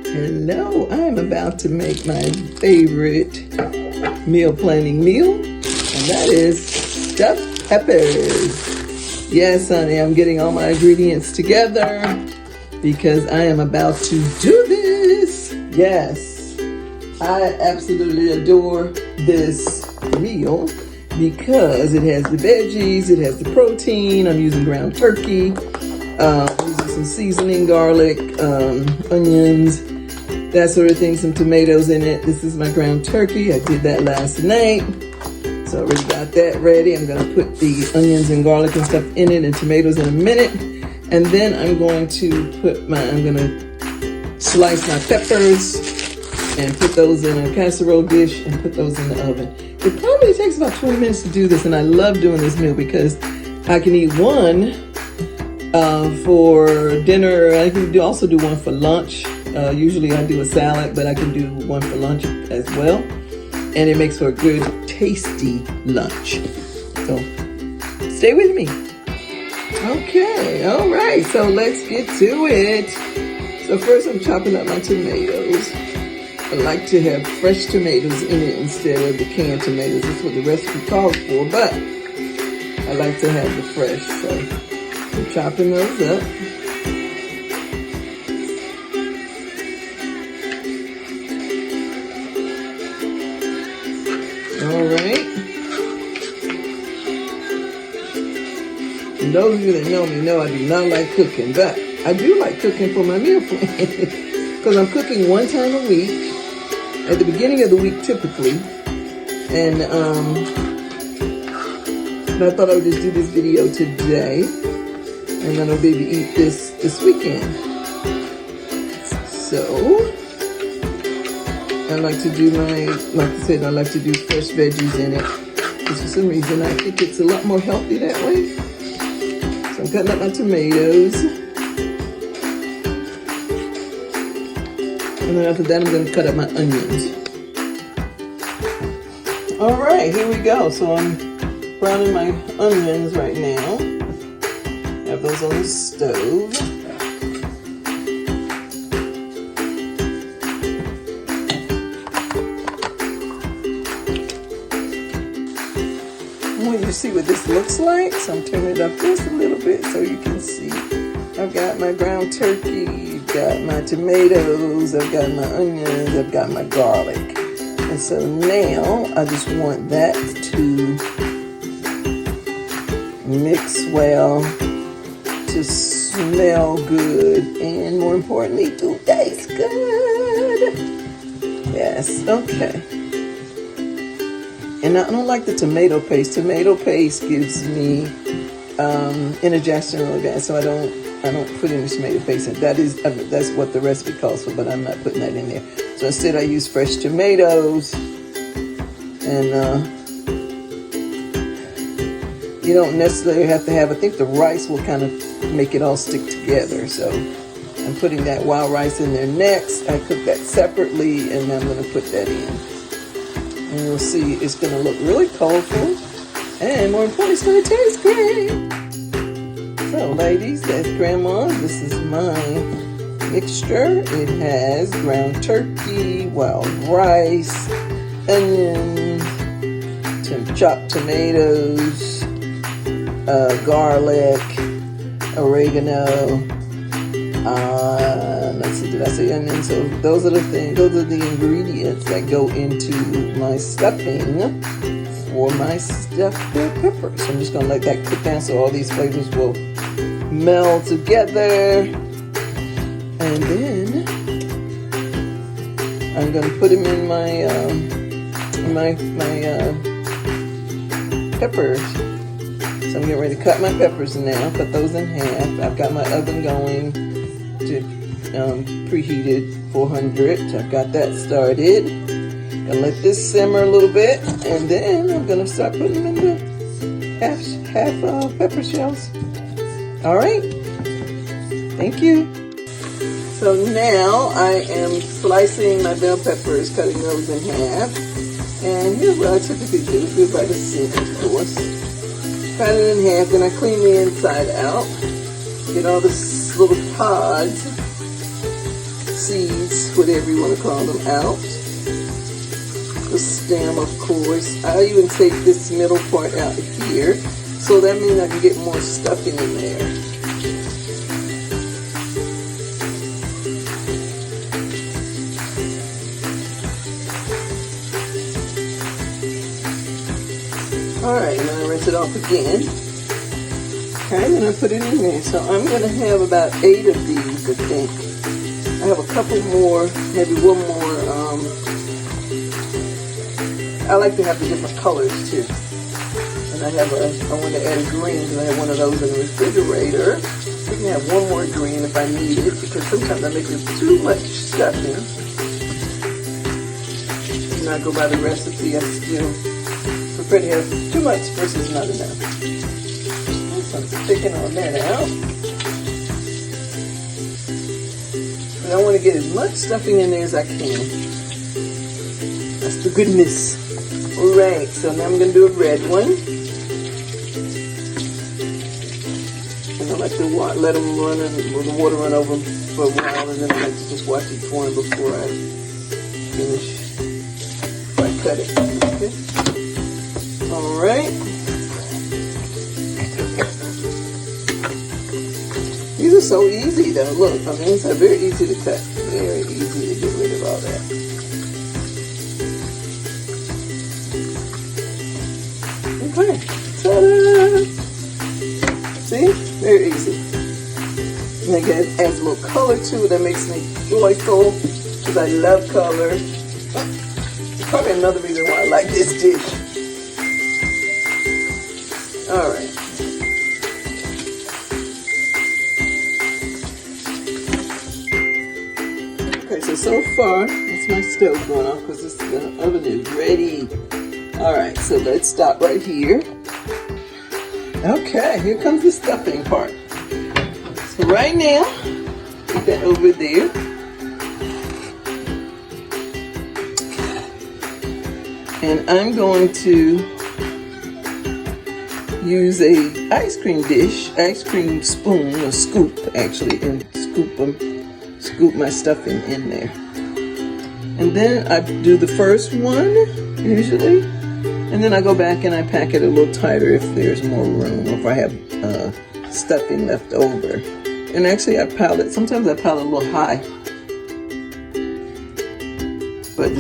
Hello, I'm about to make my favorite meal planning meal, and that is stuffed peppers. Yes, honey, I'm getting all my ingredients together because I am about to do this. Yes, I absolutely adore this meal because it has the veggies, it has the protein. I'm using ground turkey, I'm using some seasoning, garlic, onions, that sort of thing, some tomatoes in it. This is my ground turkey. I did that last night, so I already got that ready. I'm gonna put the onions and garlic and stuff in it and tomatoes in a minute. And then I'm going to slice my peppers and put those in a casserole dish and put those in the oven. It probably takes about 20 minutes to do this, and I love doing this meal because I can eat one for dinner. I can also do one for lunch. Usually I do a salad, but I can do one for lunch as well. And it makes for a good, tasty lunch. So stay with me. Okay, all right, so let's get to it. So first I'm chopping up my tomatoes. I like to have fresh tomatoes in it instead of the canned tomatoes. That's what the recipe calls for, but I like to have the fresh. So I'm chopping those up. All right. And those of you that know me know I do not like cooking, but I do like cooking for my meal plan because I'm cooking one time a week at the beginning of the week typically. And but I thought I would just do this video today, and then I'll be able to eat this weekend. So I like to do like I said, I like to do fresh veggies in it. Because for some reason I think it's a lot more healthy that way. So I'm cutting up my tomatoes. And then after that I'm going to cut up my onions. Alright, here we go. So I'm browning my onions right now. Have those on the stove. You see what this looks like, so I'm turning it up just a little bit so you can see. I've got my ground turkey, got my tomatoes, I've got my onions, I've got my garlic. And so now I just want that to mix well, to smell good, and more importantly, to taste good. Yes, okay. And I don't like the tomato paste. Tomato paste gives me indigestion really bad, so I don't put any tomato paste in. That's what the recipe calls for, but I'm not putting that in there. So instead I use fresh tomatoes, and you don't necessarily have to have, I think the rice will kind of make it all stick together. So I'm putting that wild rice in there next. I cook that separately, and I'm going to put that in. And you'll see it's going to look really colorful, and more importantly, it's going to taste great. So ladies, that's grandma. This is my mixture. It has ground turkey, wild rice, onions, some chopped tomatoes, garlic, oregano, let's see, did I say onion? So those are the things, those are the ingredients that go into my stuffing for my stuffed peppers. So I'm just gonna let that cook down so all these flavors will meld together. And then I'm gonna put them in my peppers. So I'm getting ready to cut my peppers now, cut those in half. I've got my oven going to preheated 400. So I've got that started. Gonna let this simmer a little bit, and then I'm gonna start putting them in the half pepper shells. All right, thank you. So now I am slicing my bell peppers, cutting those in half. And here's what I typically do. Do it by the sink, of course. Cut it in half, and I clean the inside out. Get all the little pods, seeds, whatever you want to call them, out. The stem, of course. I even take this middle part out here, so that means I can get more stuffing in there. Alright, now I rinse it off again. Okay, and I put it in there. So I'm going to have about 8 of these, I think. I have a couple more, maybe one more. I like to have the different colors too. And I want to add a green because I have one of those in the refrigerator. I can have one more green if I need it, because sometimes I make it too much stuffing. And I go by the recipe, I still prefer to have too much versus not enough. So I'm sticking on that out. And I want to get as much stuffing in there as I can. That's the goodness. Alright, so now I'm going to do a red one. And I like to let them run and the water run over them for a while, and then I like to just watch it form before I finish. Before I cut it. Okay. Alright. These are so easy though. Look, I mean, it's very easy to cut. Very easy to get rid of all that. Okay. Ta-da! See? Very easy. And again, it adds a little color to it that makes me joyful, because I love color. Probably another reason why I like this dish. Alright. Okay, so far, that's my stove going off because the oven is ready. Alright, so let's stop right here. Okay, here comes the stuffing part. So right now, put that over there. And I'm going to use a ice cream spoon, or scoop actually, and scoop my stuffing in there. And then I do the first one, usually, and then I go back and I pack it a little tighter if there's more room, or if I have stuffing left over. And actually sometimes I pile it a little high. But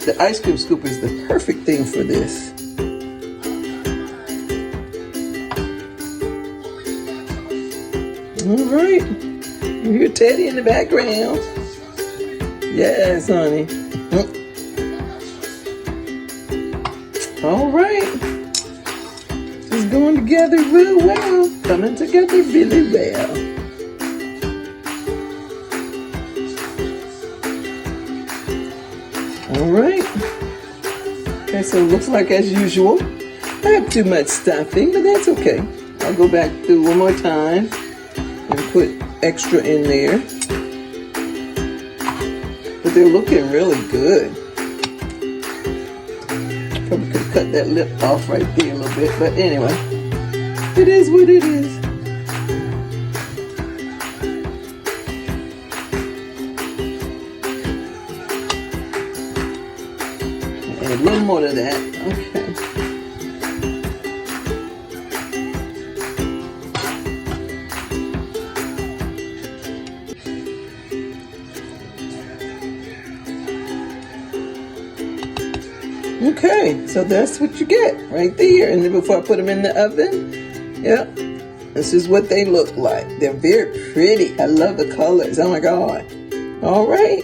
the ice cream scoop is the perfect thing for this. All right, you hear Teddy in the background. Yes, honey. All right, it's going together real well. Coming together really well. All right. Okay, so it looks like as usual, I have too much stuffing, but that's okay. I'll go back through one more time and put extra in there. But they're looking really good. Probably could cut that lip off right there a little bit, but anyway, it is what it is. Add a little more to that. Okay. Okay, so that's what you get right there. And then before I put them in the oven, yep, this is what they look like. They're very pretty. I love the colors. Oh my God. All right.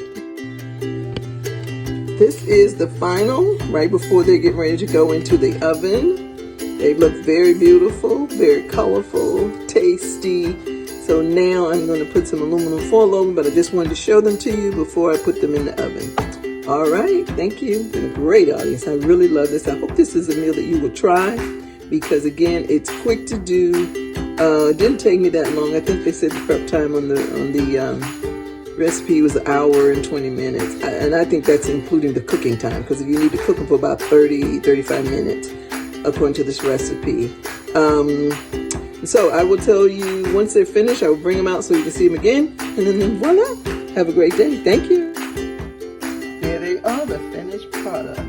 This is the final, right before they get ready to go into the oven. They look very beautiful, very colorful, tasty. So now I'm going to put some aluminum foil over, but I just wanted to show them to you before I put them in the oven. All right, thank you. Been a great audience. I really love this. I hope this is a meal that you will try, because again, it's quick to do. It didn't take me that long. I think they said the prep time on the recipe was an hour and 20 minutes. And I think that's including the cooking time, because if you need to cook them for about 35 minutes, according to this recipe. So I will tell you once they're finished, I will bring them out so you can see them again. And then voila, have a great day. Thank you. Here they are, the finished product.